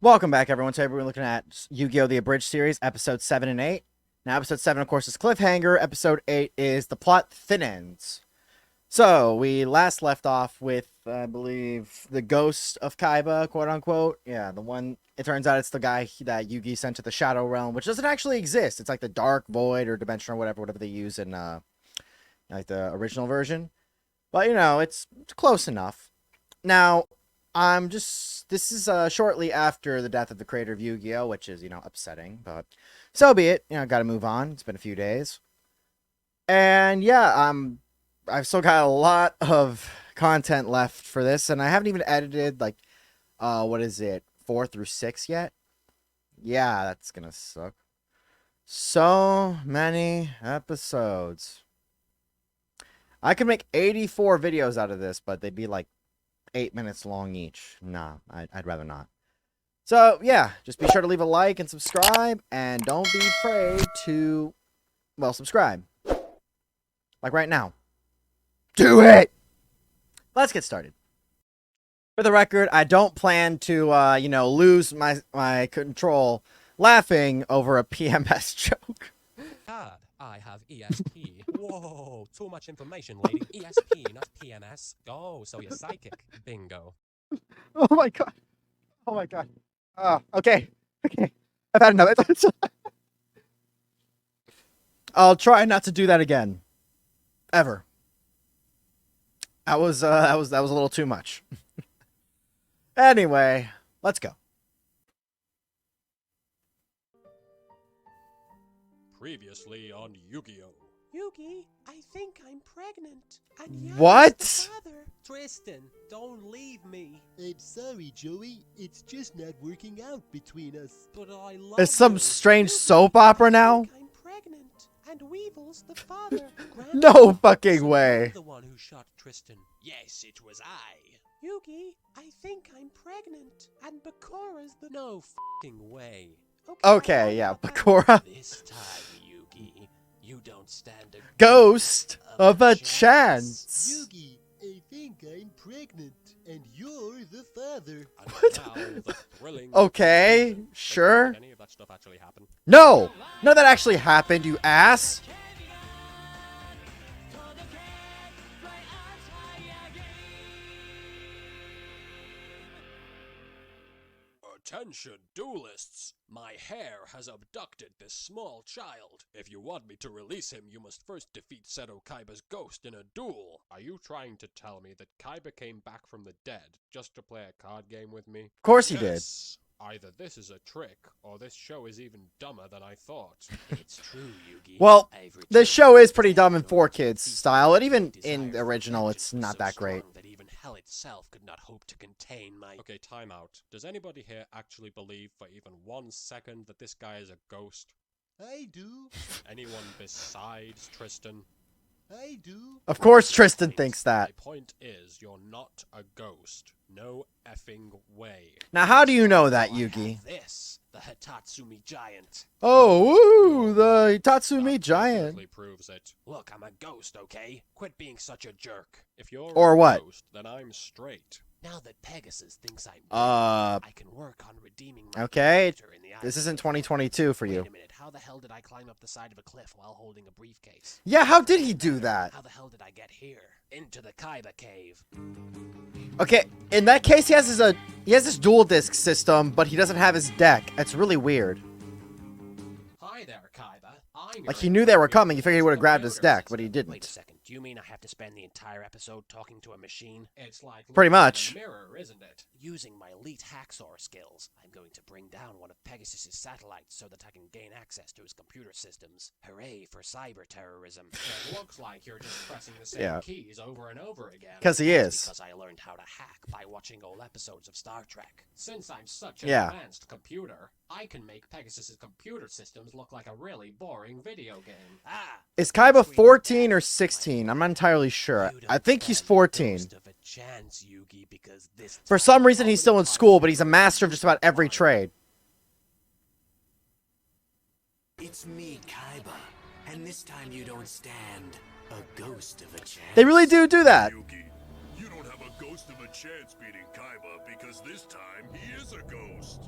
Welcome back, everyone. Today we're looking at Yu-Gi-Oh! The Abridged series, episodes 7 and 8. Now, episode 7, of course, is Cliffhanger. Episode 8 is The Plot Thinnens. So, we last left off with, I believe, the ghost of Kaiba, quote-unquote. Yeah, the one, it turns out it's the guy that Yugi sent to the Shadow Realm, which doesn't actually exist. It's like the Dark Void or Dimension or whatever they use in, like, the original version. But, you know, it's close enough. Now, this is shortly after the death of the creator of Yu-Gi-Oh, which is, upsetting, but so be it. Gotta move on. It's been a few days. And yeah, I've still got a lot of content left for this, and I haven't even edited, like, what is it, 4 through 6 yet? Yeah, that's gonna suck. So many episodes. I could make 84 videos out of this, but they'd be like 8 minutes long each. Nah, I'd rather not. So, yeah, just be sure to leave a like and subscribe, and don't be afraid to, well, subscribe. Like right now. Do it! Let's get started. For the record, I don't plan to, lose my control laughing over a PMS joke. God, I have ESP. Whoa, too much information, lady. ESP, not PMS. Go, so you're psychic. Bingo. Oh my god. Oh my god. Okay. Okay. I've had enough. I'll try not to do that again. Ever. That was a little too much. Anyway, let's go. Previously on Yu-Gi-Oh! Yugi, I think I'm pregnant. And What? The father. Tristan, don't leave me. I'm sorry, Joey. It's just not working out between us. But I love It's some you. strange Yugi, soap opera now? I think I'm pregnant. And Weevil's the father. No fucking So way. you're the one who shot Tristan. Yes, it was I. Yugi, I think I'm pregnant. And Bakura's the... No fucking way. Okay, yeah, Bakura. This time, Yugi, you don't stand a Ghost of a chance. Yugi, I think I'm pregnant, and you're the father. Okay, sure. Did any of that stuff actually happen? No! No, that actually happened, you ass! Attention, duelists! My hair has abducted this small child. If you want me to release him, you must first defeat Seto Kaiba's ghost in a duel. Are you trying to tell me that Kaiba came back from the dead just to play a card game with me? Of course he did. Yes. Either this is a trick, or this show is even dumber than I thought. It's true, Yugi. Well, this show is pretty dumb in 4Kids style, and even in the original, it's not that great. That even hell itself could not hope to contain my... Okay, time out. Does anybody here actually believe for even 1 second that this guy is a ghost? I do. Anyone besides Tristan? I do. Of course Tristan thinks that. My point is, you're not a ghost. No effing way. Now, how do you know that, So I Yugi? have this, the Hitatsumi Giant. Oh, woo, the Tatsumi That Giant. definitely proves it. Look, I'm a ghost, okay? Quit being such a jerk. If you're Or a what? ghost, then I'm straight. Now that Pegasus thinks I'm Uh, I can work on redeeming my okay. character in the This eyes isn't of the 2022 for Wait you. a minute, how the hell did I climb up the side of a cliff while holding a briefcase? Yeah, how did he do that? How the hell did I get here? Into the Kaiba cave. Okay, in that case, he has this dual disc system, but he doesn't have his deck. That's really weird. Hi there, Kaiba. I'm Like, your he knew they were coming. He figured he would have computer grabbed his deck, but he system. didn't. Wait a second. Do you mean I have to spend the entire episode talking to a machine? It's like Pretty looking in a much. mirror, isn't it? Using my elite hacksaw skills, I'm going to bring down one of Pegasus's satellites so that I can gain access to his computer systems. Hooray for cyber terrorism. It looks like you're just pressing the same Yeah. keys over and over again. Because he is. Because I learned how to hack by watching old episodes of Star Trek. Since I'm such an Yeah. advanced computer, I can make Pegasus's computer systems look like a really boring video game. Ah! Is Kaiba 14 or 16? I'm not entirely sure. I think he's 14. For some reason, he's still in school, but he's a master of just about every trade. It's me, Kaiba, and this time you don't stand a ghost of a chance. They really do that. Yugi, you don't have a ghost of a chance beating Kaiba because this time he is a ghost.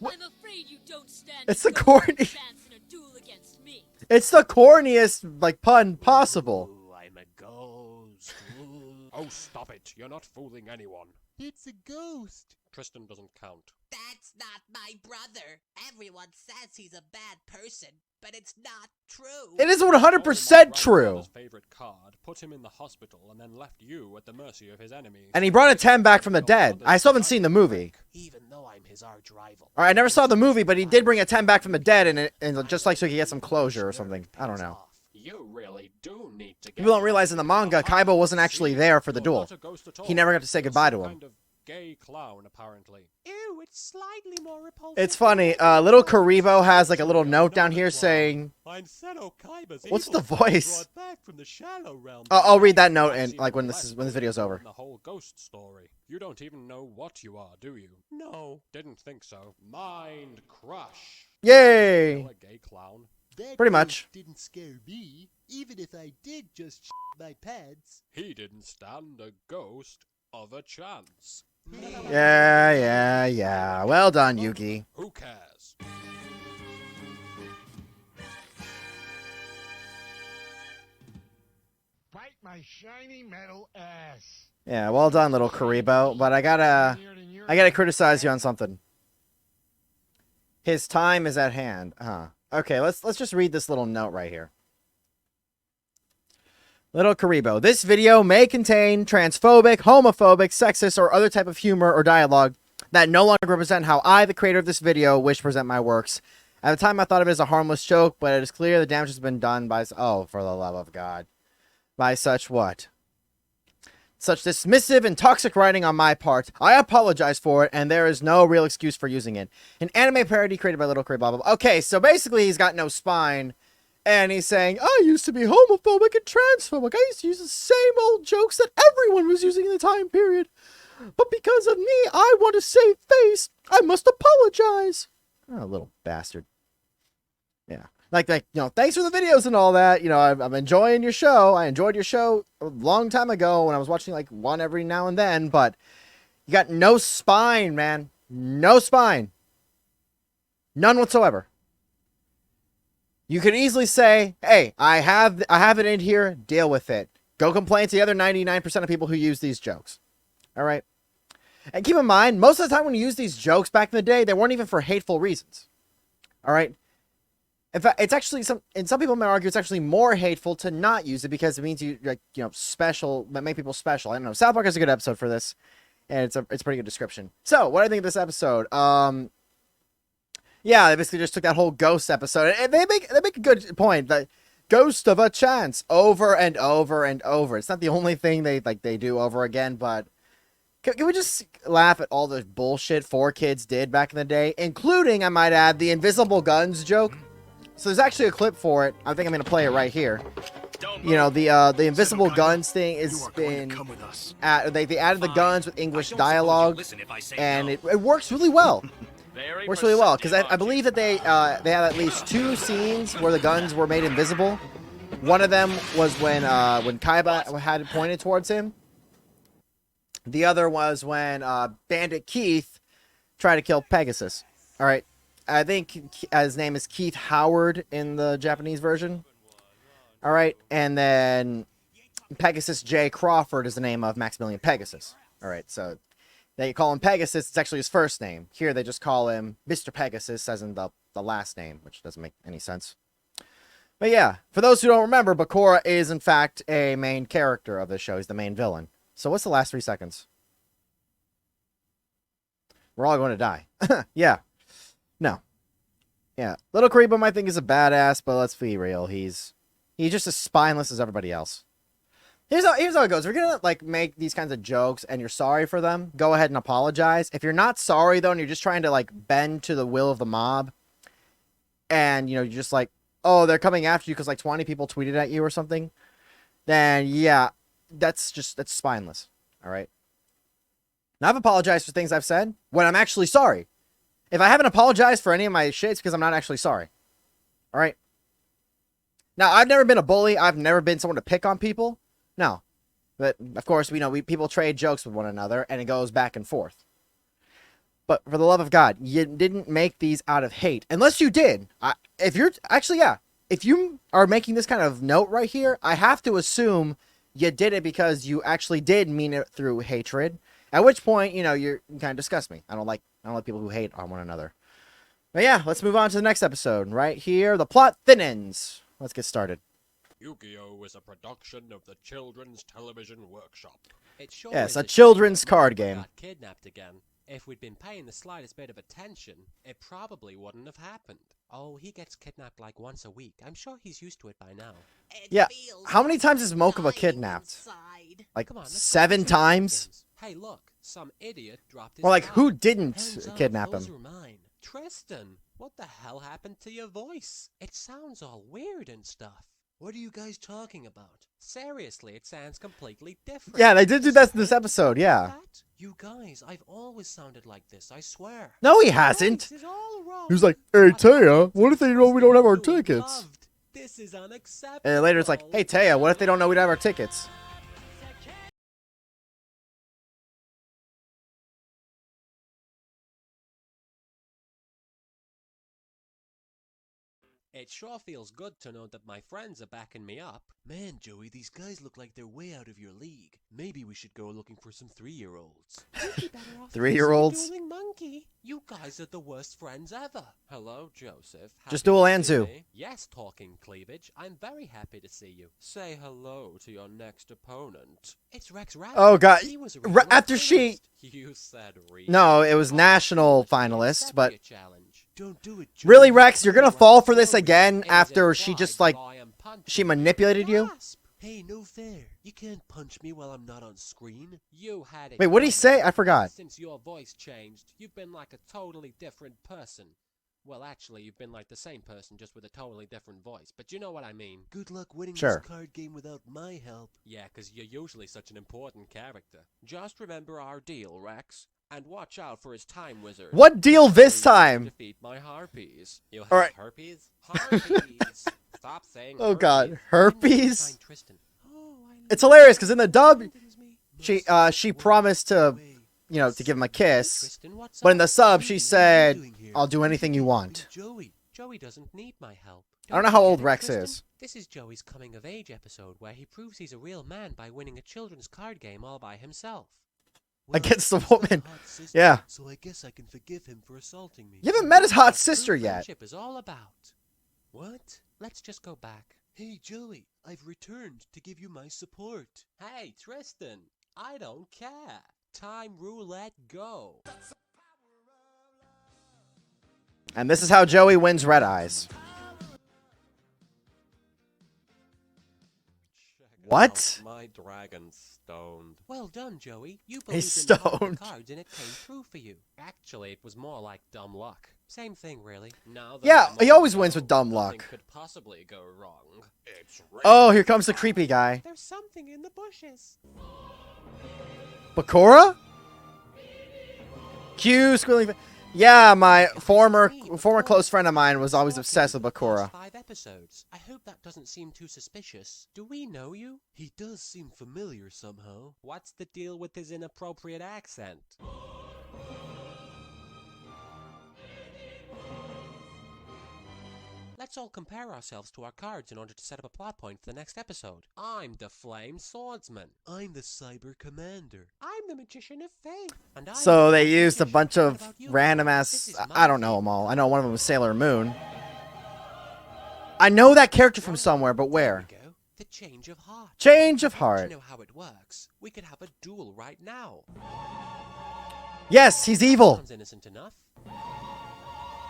I'm afraid you don't stand It's a the good corny- chance in a duel against me. It's the corniest, like, pun possible. Ooh, I'm a ghost. Ooh. Oh, stop it. You're not fooling anyone. It's a ghost. Tristan doesn't count. That's not my brother. Everyone says he's a bad person, but it's not true. It is Voldemort 100% ran true. his favorite card, put him in the hospital, and then left you at the mercy of his enemies. And he brought a 10 back from the dead. I still haven't seen the movie. Even though I'm his arch rival. All right, I never saw the movie, but he did bring a 10 back from the dead, and just like so he could get some closure or something. I don't know. You really do need to get People don't realize in the manga, Kaiba wasn't actually there for the You're duel. not a ghost at all. He never got to say You're goodbye to some him. kind of gay clown, apparently. Ew, it's slightly more repulsive. It's funny. Little Karibo has like a little note down here saying, I'm Seto Kaiba's "What's evil the son voice?" brought back from the shallow realm. I'll read that note I've and seen like when less this video's over. than the whole ghost story. You don't even know what you are, do you? No, Didn't think so. Mind crush. Yay! Still a gay clown. that Pretty ghost much. didn't scare me, even if I did just my pads. He didn't stand a ghost of a chance. Yeah. Well done, Yugi. Who cares? Bite my shiny metal ass. Yeah, well done, little Karibo. But I gotta criticize you on something. His time is at hand. Okay, let's just read this little note right here. Little Karibo, this video may contain transphobic, homophobic, sexist, or other type of humor or dialogue that no longer represent how I, the creator of this video, wish to present my works. At the time, I thought of it as a harmless joke, but it is clear the damage has been done by... Oh, for the love of God. By such what? Such dismissive and toxic writing on my part. I apologize for it, and there is no real excuse for using it. An anime parody created by Little Karibo, blah, blah, blah. Okay, so basically he's got no spine. And he's saying, I used to be homophobic and transphobic. I used to use the same old jokes that everyone was using in the time period. But because of me, I want to save face. I must apologize. Oh, little bastard. Yeah. Like, thanks for the videos and all that. You know, I'm enjoying your show. I enjoyed your show a long time ago when I was watching, like, one every now and then. But you got no spine, man. No spine. None whatsoever. You could easily say, hey, I have it in here, deal with it. Go complain to the other 99% of people who use these jokes. All right? And keep in mind, most of the time when you use these jokes back in the day, they weren't even for hateful reasons. All right? In fact, it's actually some people may argue it's actually more hateful to not use it because it means you, like, you know, special, make people special. I don't know. South Park has a good episode for this, and it's a pretty good description. So, what do I think of this episode? Yeah, they basically just took that whole ghost episode, and they make a good point. That ghost of a chance over and over and over. It's not the only thing they do over again, but can we just laugh at all the bullshit 4Kids did back in the day, including, I might add, the invisible guns joke. So there's actually a clip for it. I think I'm gonna play it right here. You know, the invisible guns thing is been they added the guns with English dialogue, and it works really well. Works really well because I believe that they have at least 2 scenes where the guns were made invisible. One of them was when Kaiba had it pointed towards him. The other was when Bandit Keith tried to kill Pegasus. All right, I think his name is Keith Howard in the Japanese version. All right, and then Pegasus J. Crawford is the name of Maximilian Pegasus. All right, so they call him Pegasus. It's actually his first name. Here they just call him Mr. Pegasus, as in the last name, which doesn't make any sense. But yeah, for those who don't remember, Bakura is in fact a main character of the show. He's the main villain. So what's the last 3 seconds? We're all going to die. Yeah. No. Yeah. Little Karibo, I think, is a badass, but let's be real. He's just as spineless as everybody else. Here's how it goes. If you're gonna like make these kinds of jokes and you're sorry for them, go ahead and apologize. If you're not sorry though, and you're just trying to like bend to the will of the mob, and you know you're just like, oh, they're coming after you because like 20 people tweeted at you or something, then yeah, that's spineless. All right. Now I've apologized for things I've said when I'm actually sorry. If I haven't apologized for any of my shit, it's because I'm not actually sorry. All right. Now I've never been a bully. I've never been someone to pick on people. No, but of course we know people trade jokes with one another, and it goes back and forth. But for the love of God, you didn't make these out of hate. Unless you did. If you're actually, yeah. If you are making this kind of note right here, I have to assume you did it because you actually did mean it through hatred. At which point, you kind of disgust me. I don't like people who hate on one another. But yeah, let's move on to the next episode. Right here, the plot thinnens. Let's get started. Yu-Gi-Oh! Is a production of the Children's Television Workshop. It sure Yes, is a shame children's that card Marco game. got kidnapped again. If we'd been paying the slightest bit of attention, it probably wouldn't have happened. Oh, he gets kidnapped like once a week. I'm sure he's used to it by now. It Yeah, feels how many times is Mokuba dying kidnapped? inside. Like Come on, let's go 7 see the times? games. Hey, look, some idiot dropped his Well, like, card. who didn't Hands off, kidnap those him? are mine. Tristan, what the hell happened to your voice? It sounds all weird and stuff. What are you guys talking about? Seriously, it sounds completely different. Yeah, they did do that in this episode, yeah. That? You guys, I've always sounded like this, I swear. No, he Your hasn't. voice is all wrong. He was like, hey, Taya, what if they know we don't have our You tickets? loved. This is unacceptable. And later it's like, hey, Taya, what if they don't know we'd have our tickets? It sure feels good to know that my friends are backing me up. Man, Joey, these guys look like they're way out of your league. Maybe we should go looking for some 3-year-olds. You'd be better off 3-year-olds? facing a dueling monkey. You guys are the worst friends ever. Hello, Joseph. Just Happy duel to see Anzu. me? Yes, talking cleavage. I'm very happy to see you. Say hello to your next opponent. It's Rex Rabbit. Oh, God. He was a Ra- regional after she- finalist. You said No, it was regional. national Accept finalist, but your challenge. Don't do it, Joey. really, Rex, you're gonna fall for this again It is after she implied just, that like, I am punching she manipulated you? Gasp. Hey, no fair. You can't punch me while I'm not on screen. You had it. Wait, what'd he coming. say? I forgot. Since your voice changed, you've been like a totally different person. Well, actually, you've been like the same person, just with a totally different voice. But you know what I mean. Good luck winning Sure. this card game without my help. Yeah, 'cause you're usually such an important character. Just remember our deal, Rex. And watch out for his time wizard. What deal this So you can time? Defeat my harpies. You have Alright. herpes? Harpies. Stop saying Oh, God. herpes. Herpes? Find Tristan. Oh, I It's hilarious, because in the dub, Tristan. she promised to, Way. to give him a kiss. Tristan, what's But in the up? sub, she What are you said, doing here? I'll do anything you want. Joey. Joey doesn't need my help. I don't know how you old get it, Rex Tristan? is. This is Joey's coming of age episode where he proves he's a real man by winning a children's card game all by himself. Well, Against the he's got a woman. hot sister, Yeah. So I guess I can forgive him for assaulting me. You haven't met his hot That's sister what yet. friendship is all about. What? Let's just go back. Hey, Joey. I've returned to give you my support. Hey, Tristan, I don't care. Time roulette, go. And this is how Joey wins Red Eyes. Check What? out my dragon's stoned. Well done, Joey. You He's believed in the power of stoned. cards and it came true for you. Actually, it was more like dumb luck. Same thing, really. Now that Yeah, I he know, always wins with dumb nothing luck. could possibly go wrong. It's Oh, here comes the creepy guy. There's something in the bushes. Bakura? Q squilling. Yeah, my former close friend of mine was always obsessed with Bakura. 5 episodes. I hope that doesn't seem too suspicious. Do we know you? He does seem familiar somehow. What's the deal with his inappropriate accent? Let's all compare ourselves to our cards in order to set up a plot point for the next episode. I'm the Flame Swordsman. I'm the Cyber Commander. I'm the Magician of Faith. And I'm So the they Dark used a Magician. bunch What of about you? random This ass. is I my don't know them theme. all. I know one of them was Sailor Moon. I know that character from somewhere, but There where? we go. The Change of Heart. Change of Do Heart. you know how it works? We could have a duel right now. Yes, he's evil. Sounds innocent enough.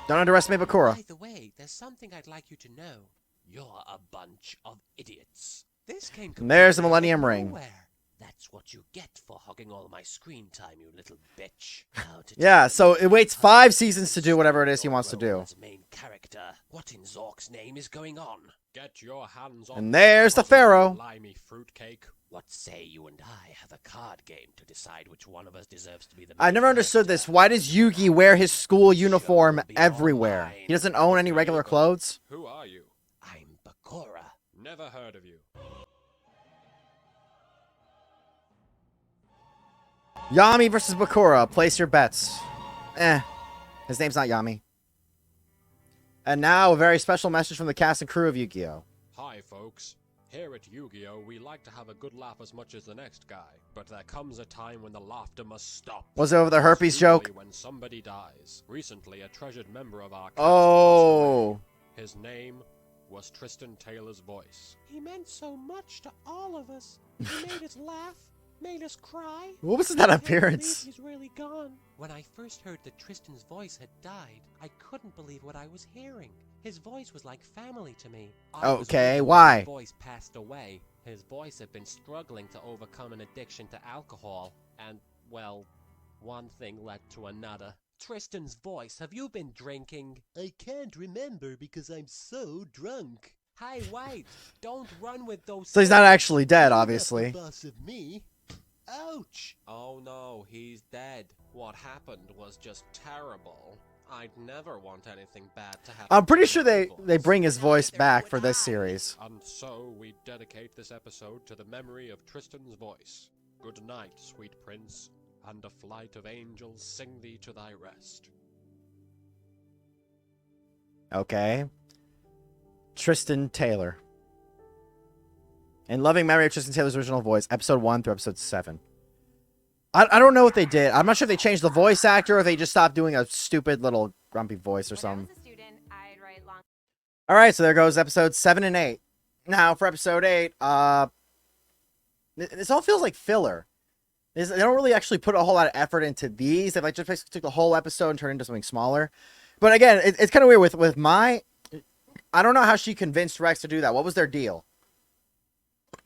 Don't underestimate Bakura. By the way, there's something I'd like you to know. You're a bunch of idiots. This came And there's the completely Millennium out of Ring. nowhere. That's what you get for hogging all my screen time, you little bitch. Now to Yeah, tell so you it waits how 5 this seasons to is do whatever it is he your wants to role do. as main character. What in Zork's name is going on? Get your hands on And there's the puzzle, Pharaoh. Limey fruitcake. What say you and I have a card game to decide which one of us deserves to be the I main never understood this. character? Why does Yugi wear his school uniform will be everywhere? online. He doesn't own any regular clothes? Who are you? I'm Bakura. Never heard of you. Yami versus Bakura. Place your bets. His name's not Yami. And now a very special message from the cast and crew of Yugioh. Hi, folks. Here at Yu-Gi-Oh, we like to have a good laugh as much as the next guy, but there comes a time when the laughter must stop. Was it over the herpes Usually joke? when somebody dies. Recently, a treasured member of our cast Oh. passed away. His name was Tristan Taylor's voice. He meant so much to all of us. He made us laugh, made us cry. What was that I can't appearance? believe he's really gone. When I first heard that Tristan's voice had died, I couldn't believe what I was hearing. His voice was like family to me. I was Okay, with him when why? His voice passed away. His voice had been struggling to overcome an addiction to alcohol, and, well, one thing led to another. Tristan's voice, have you been drinking? I can't remember because I'm so drunk. Hey, wait! Don't run with those. So he's not things. actually dead, You're not obviously. the boss of me. Ouch! Oh no, he's dead. What happened was just terrible. I'd never want anything bad to happen. I'm pretty to sure my they voice. bring his voice Neither back would for this I. series. And so we dedicate this episode to the memory of Tristan's voice. Good night, sweet prince, and a flight of angels sing thee to thy rest. Okay. Tristan Taylor. In loving memory of Tristan Taylor's original voice, episode 1 through episode 7. I don't know what they did. I'm not sure if they changed the voice actor or if they just stopped doing a stupid little grumpy voice or something. All right, so there goes episodes 7 and 8. Now for episode 8, this all feels like filler. They don't really actually put a whole lot of effort into these. They like just basically took the whole episode and turned it into something smaller. But again, it's kind of weird with my. I don't know how she convinced Rex to do that. What was their deal?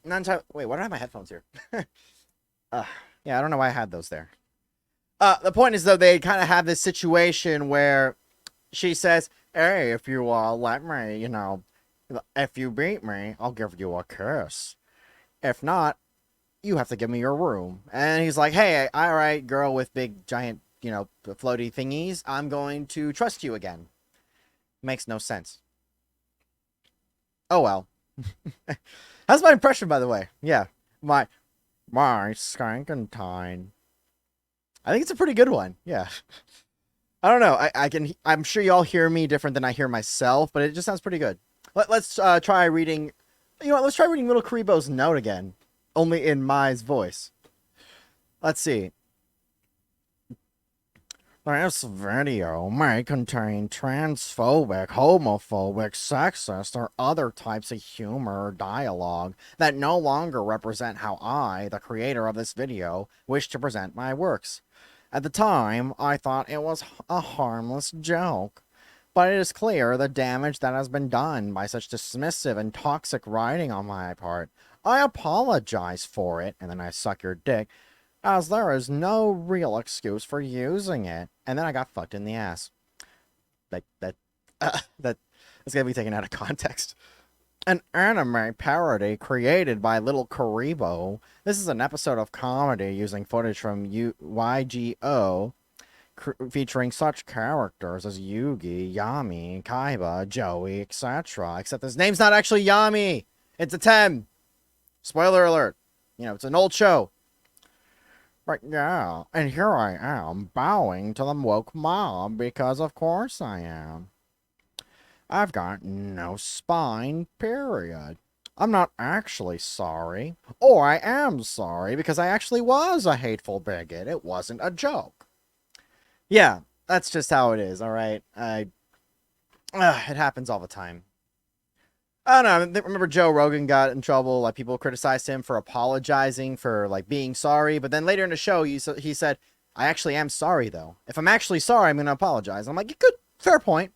Wait, why do I have my headphones here? Yeah, I don't know why I had those there. The point is, though, they kind of have this situation where she says, hey, if you let me, if you beat me, I'll give you a kiss. If not, you have to give me your room. And he's like, hey, all right, girl with big, giant, floaty thingies, I'm going to trust you again. Makes no sense. Oh, well. That's my impression, by the way. Yeah. My Skankentine. I think it's a pretty good one. Yeah. I don't know. I'm sure y'all hear me different than I hear myself, but it just sounds pretty good. Let's try reading. Let's try reading Little Karibo's note again, only in Mai's voice. Let's see. This video may contain transphobic, homophobic, sexist, or other types of humor or dialogue that no longer represent how I, the creator of this video, wish to present my works. At the time, I thought it was a harmless joke, but it is clear the damage that has been done by such dismissive and toxic writing on my part. I apologize for it, and then I suck your dick, as there is no real excuse for using it. And then I got fucked in the ass. That's gonna be taken out of context. An anime parody created by Little Karibo. This is an episode of comedy using footage from Yugioh, featuring such characters as Yugi, Yami, Kaiba, Joey, etc. Except his name's not actually Yami. It's a 10. Spoiler alert. It's an old show. Right, yeah, and here I am, bowing to the woke mob, because of course I am. I've got no spine, period. I'm not actually sorry. Or I am sorry, because I actually was a hateful bigot. It wasn't a joke. Yeah, that's just how it is, alright? It happens all the time. I don't know. Remember Joe Rogan got in trouble. Like, people criticized him for apologizing for being sorry. But then later in the show, he said, "I actually am sorry, though. If I'm actually sorry, I'm going to apologize." I'm like, "Good, fair point.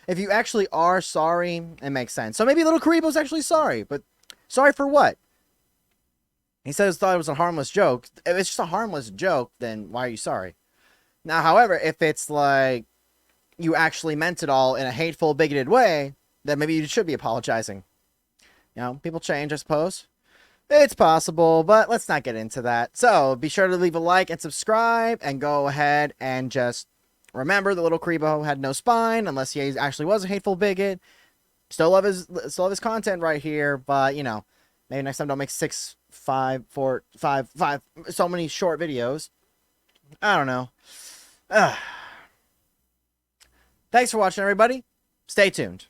If you actually are sorry, it makes sense." So maybe Little Karibo's actually sorry, but sorry for what? He thought it was a harmless joke. If it's just a harmless joke, then why are you sorry? Now, however, if it's like you actually meant it all in a hateful, bigoted way, then maybe you should be apologizing. People change, I suppose. It's possible, but let's not get into that. So, be sure to leave a like and subscribe, and go ahead and just remember that Little Karibo had no spine, unless he actually was a hateful bigot. Still love his content right here, but, maybe next time don't make 6, 5, 4, 5, so many short videos. I don't know. Thanks for watching, everybody. Stay tuned.